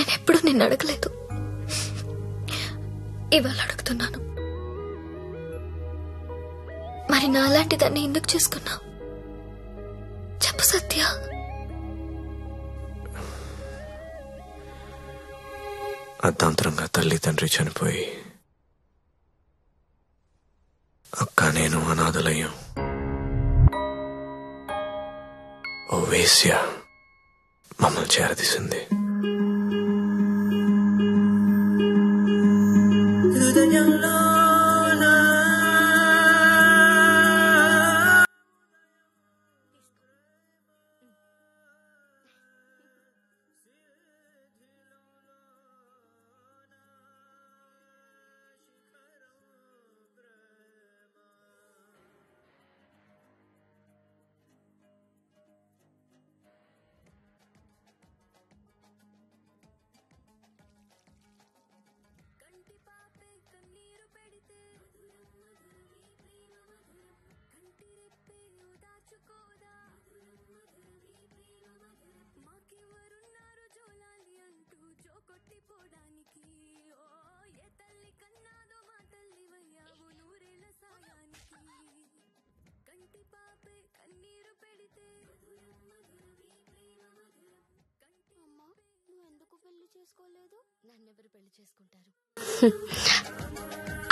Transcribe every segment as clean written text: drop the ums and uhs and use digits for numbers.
నేనెప్పుడు నిన్ను అడగలేదు, ఇవాళ అడుగుతున్నాను. మరి నాలాంటి దాన్ని ఎందుకు చేసుకున్నావు? చెప్పు సత్య. అర్ధాంతరంగా తల్లి తండ్రి చనిపోయి అక్క నేను అనాథలయ్యాం. ఓ వేశ్య మమ్మల్ని చేరదీసింది.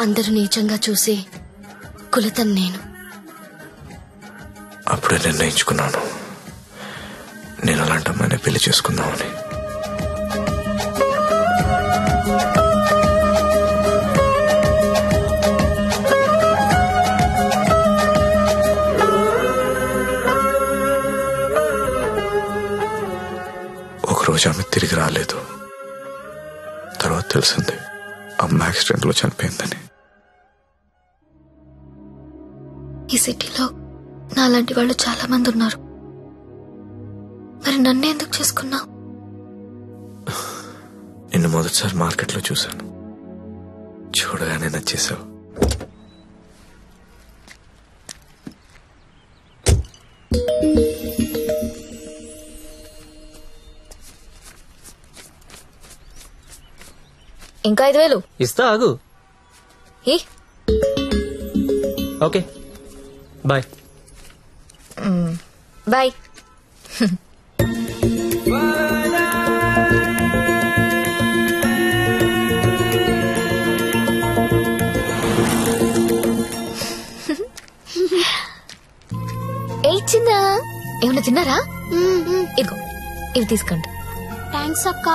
అందరూ నీచంగా చూసి కులతం నేను. అప్పుడే నిర్ణయించుకున్నాను నేను అలాంటి అమ్మాయిని పెళ్లి చేసుకుందామని. ఒకరోజు ఆమె తిరిగి రాలేదు. తర్వాత తెలిసింది అమ్మ యాక్సిడెంట్ లో చనిపోయిందని. ఈ సిటీలో నాలాంటి వాళ్ళు చాలా మంది ఉన్నారు. మరి నన్ను ఎందుకు చేసుకున్నావు? నిన్ను మొదటిసారి మార్కెట్లో చూశాను. చూడగానే నచ్చేసావు. ఇంకా 5,000 ఇస్తా, ఆగు. Okay bye. బాయ్. చిన్న ఏమన్నా తిన్నారా? ఇదిగో ఇవి తీసుకోండి. థ్యాంక్స్ అక్క.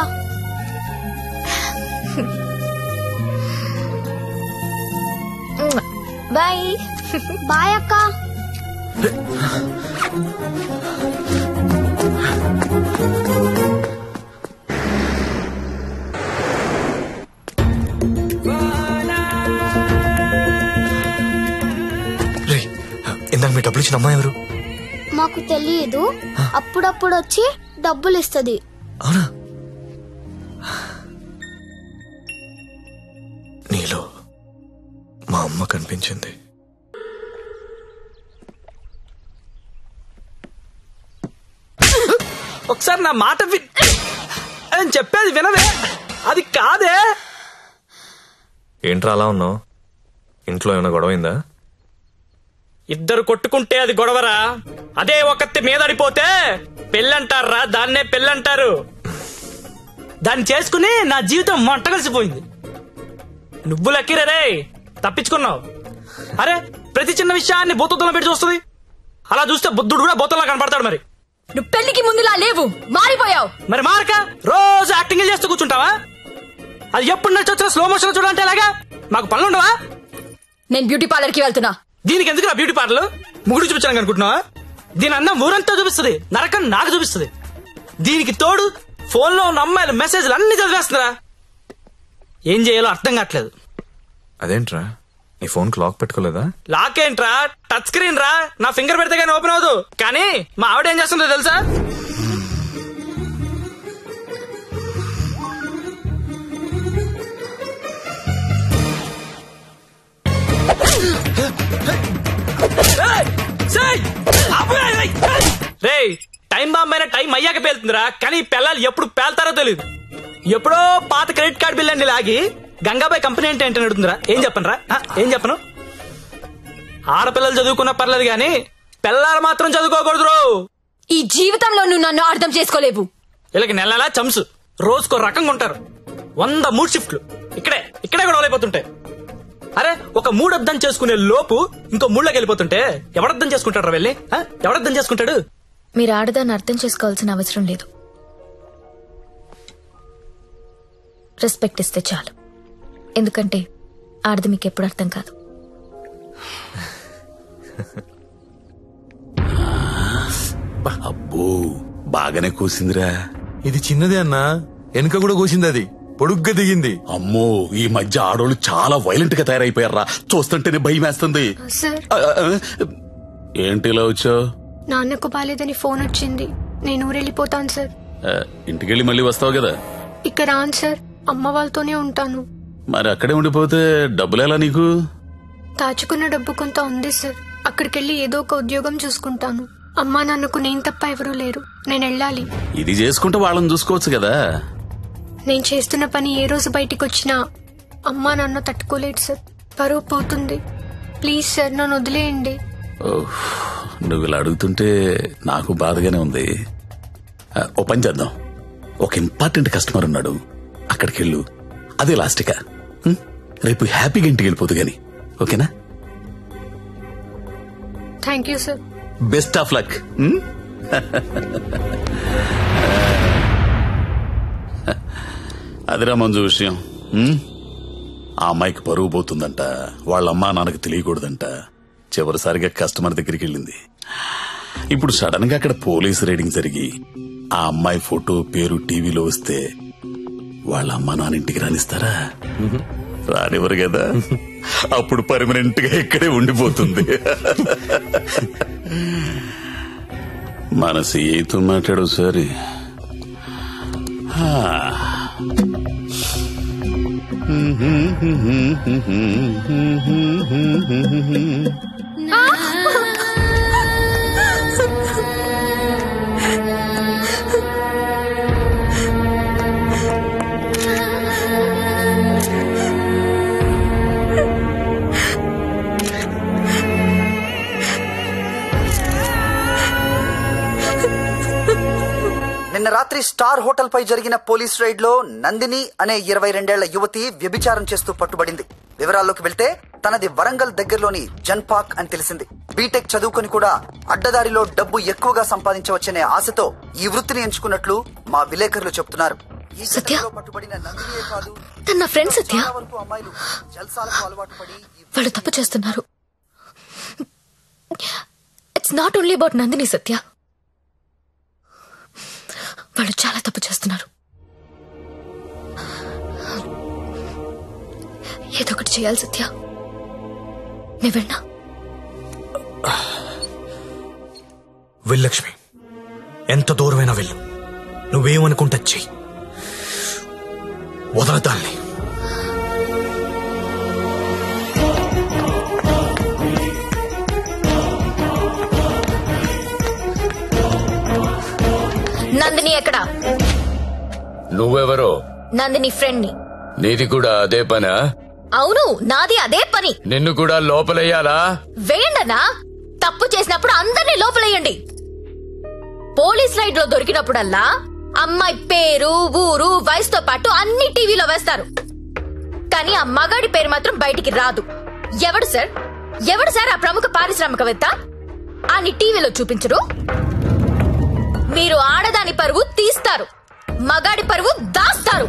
బాయ్. బాయ్ అక్క. ఇందాక మీ డబ్బులు ఇచ్చిన అమ్మాయి ఎవరు? మాకు తెలియదు, అప్పుడప్పుడు వచ్చి డబ్బులు ఇస్తుంది. అవునా? నీలో మా అమ్మ కనిపించింది. ఒకసారి నా మాట నేను చెప్పేది వినవే. అది కాదే. ఏంట్రా అలా ఉన్నావు? ఇంట్లో ఏమైనా గొడవైందా? ఇద్దరు కొట్టుకుంటే అది గొడవరా? అదే ఒకటి మీదడిపోతే పెళ్ళంటారా? దాన్నే పెళ్ళంటారు. దాన్ని చేసుకుని నా జీవితం మంట కలిసిపోయింది. నువ్వు లక్కీరే, తప్పించుకున్నావు. అరే ప్రతి చిన్న విషయాన్ని బోతల్లో పెట్టి చూస్తుంది. అలా చూస్తే బుద్ధుడు కూడా బోతల్లా కనపడతాడు. మరి నువ్వు పెళ్లికి ముందులా లేవు, మారిపోయావు. మరి మారక రోజు యాక్టింగ్ చేస్తూ కూర్చుంటావా? అది ఎప్పుడు నచ్చొచ్చినా స్లో మోషన్ చూడాలంటే ఎలాగా? మాకు పనులుండవా? నేను బ్యూటీ పార్లర్ కి వెళ్తున్నా. దీనికి ఎందుకు నా బ్యూటీ పార్లర్? ముగుడు చూపించాను అనుకుంటున్నావా? దీని అన్నం ఊరంతా చూపిస్తుంది, నరకం నాకు చూపిస్తుంది. దీనికి తోడు ఫోన్ లో ఉన్న అమ్మాయిల మెసేజ్లు అన్ని చదివేస్తున్నారా? ఏం చేయాలో అర్థం కావట్లేదు. అదేంట్రా నీ ఫోన్ కి లాక్ పెట్టుకోలేదా? లాక్ ఏంట్రా, టచ్ స్క్రీన్ రా. నా ఫింగర్ పెడితే కానీ ఓపెన్ అవ్వదు. కానీ మా ఆవిడ ఏం చేస్తుందో తెలుసా? రే టైం బాంబ్ అయినా టైం అయ్యాక పేలుతుందిరా. కానీ పిల్లలు ఎప్పుడు పేల్తారో తెలియదు. ఎప్పుడో పాత క్రెడిట్ కార్డ్ బిల్ అండి లాగి గంగాబాయ్ కంపెనీ అంటే ఏంటని అడుగుతుందిరా. ఏం చెప్పను రా, ఏం చెప్పను. ఆడపిల్లలు చదువుకున్నా పర్లేదు గాని పిల్లలు మాత్రం చదువుకోకూడదు. ఈ జీవితంలో నువ్వు నన్ను అర్థం చేసుకోలేవు. వీళ్ళకి నెలలా చంసు రోజుకో రకంగా ఉంటారు. 100 మూడు షిఫ్ట్లు ఇక్కడే గొడవలైపోతుంటాయి. అరే ఒక మూడు అర్థం చేసుకునే లోపు ఇంకో మూడులోకి వెళ్ళిపోతుంటే ఎవడర్థం చేసుకుంటాడు వెళ్ళి? ఎవడర్థం చేసుకుంటాడు? మీరు ఆడదాన్ని అర్థం చేసుకోవాల్సిన అవసరం లేదు. రెస్పెక్ట్ ఇస్తే చాలు. ఎందుకంటే ఆడది మీకు ఎప్పుడు అర్థం కాదు. అబ్బో బాగానే కూసిందిరా. ఇది చిన్నదే అన్నా, వెనుక కూడా కూసింది, అది పొడుగ్గా దిగింది. అమ్మో ఈ మధ్య ఆడోళ్ళు చాలా వైలెంట్ గా తయారైపోయారా, చూస్తుంటేనే భయం వేస్తుంది. సార్ ఏంటి ఇలా వచ్చావు? నాన్నకు బాలేదని ఫోన్ వచ్చింది, నేను ఊరెళ్ళిపోతాను సార్. ఇంటికెళ్ళి మళ్ళీ వస్తావు కదా? ఇక్కడ రాను సార్, అమ్మ వాళ్ళతోనే ఉంటాను. మరి అక్కడే ఉండిపోతే డబ్బులు ఎలా నీకు? దాచుకున్న డబ్బు కొంత ఉంది సార్, అక్కడికెళ్ళి ఏదో ఒక ఉద్యోగం చూసుకుంటాను. అమ్మా నాన్నకు నేను తప్ప ఎవరూ లేరు, నేను వెళ్ళాలి. ఇది చేసుకుంటే వాళ్ళని చూసుకోవచ్చు కదా. నేను చేస్తున్న పని ఏ రోజు బయటికి వచ్చినా అమ్మా నాన్న తట్టుకోలేడు సార్, పరువు పోతుంది. ప్లీజ్ సార్ నన్ను వదిలేయండి. నువ్వు ఇలా అడుగుతుంటే నాకు బాధగానే ఉంది. ఓ పని చేద్దాం, ఒక ఇంపార్టెంట్ కస్టమర్ ఉన్నాడు, అక్కడికి వెళ్ళు. అదే లాస్ట్గా రేపు హ్యాపీగా ఇంటికి వెళ్ళిపోదు గాని, ఓకేనా? Thank you sir. Best of luck. అదిరా మంజు విషయం. ఆ అమ్మాయికి పరువు పోతుందంట, వాళ్ళమ్మా నాన్నకు తెలియకూడదంట. చివరిసారిగా కస్టమర్ దగ్గరికి వెళ్ళింది. ఇప్పుడు సడన్ గా అక్కడ పోలీసు రైడింగ్ జరిగి ఆ అమ్మాయి ఫోటో పేరు టీవీలో వస్తే వాళ్ళ అమ్మా నాన్న ఇంటికి రానిస్తారా? రానివ్వరు కదా. అప్పుడు పర్మనెంట్ గా ఇక్కడే ఉండిపోతుంది. మన సీతో మాట్లాడు సరే. నిన్న రాత్రి స్టార్ హోటల్ పై జరిగిన పోలీస్ రైడ్ లో నందిని అనే 22 ఏళ్ల యువతి వ్యభిచారం చేస్తూ పట్టుబడింది. వివరాల్లోకి వెళ్తే తనది వరంగల్ దగ్గరలోని జన్పాక్ అని తెలిసింది. బీటెక్ చదువుకుని కూడా అడ్డదారిలో డబ్బు ఎక్కువగా సంపాదించవచ్చనే ఆశతో ఈ వృత్తిని ఎంచుకున్నట్లు మా విలేకరులు చెప్తున్నారు. ఈ ఘటనలో పట్టుబడిన నందినియే కాదు, తన ఫ్రెండ్ సత్య. చాలా వరకు అమ్మాయిలు జల్సాలకు అలవాటు పడి వాళ్ళు తప్పు చేస్తున్నారు. It's not only about Nandini Satya, వాళ్ళు చాలా తప్పు చేస్తున్నారు. ఏదో ఒకటి చేయాలి సత్య. నీ వెళ్ళా వెళ్ళక్ష్మి, ఎంత దూరమైనా వెళ్ళు. నువ్వేమనుకుంటా చెయ్యి, వదలదాల్ని. నందిని ఎక్కడా? నువ్వెవరో? నందిని ఫ్రెండ్ ని. నీది కూడా అదే పనా? అవును, నాది అదే పని. నిన్ను కూడా లోపలయ్యాలా? వేయండనా, తప్పు చేసినప్పుడు అందరినీ లోపలేయండి. పోలీస్ రైడ్ లో దొరికినప్పుడల్లా అమ్మాయి పేరు, ఊరు, వయసుతో పాటు అన్ని టీవీలో వేస్తారు. కానీ ఆ మగాడి పేరు మాత్రం బయటికి రాదు. ఎవడు సార్ ఆ ప్రముఖ పారిశ్రామికవేత్త? అని టీవీలో చూపించరు. మీరు ఆడదాని పరువు తీస్తారు, మగాడి పరువు దాస్తారు.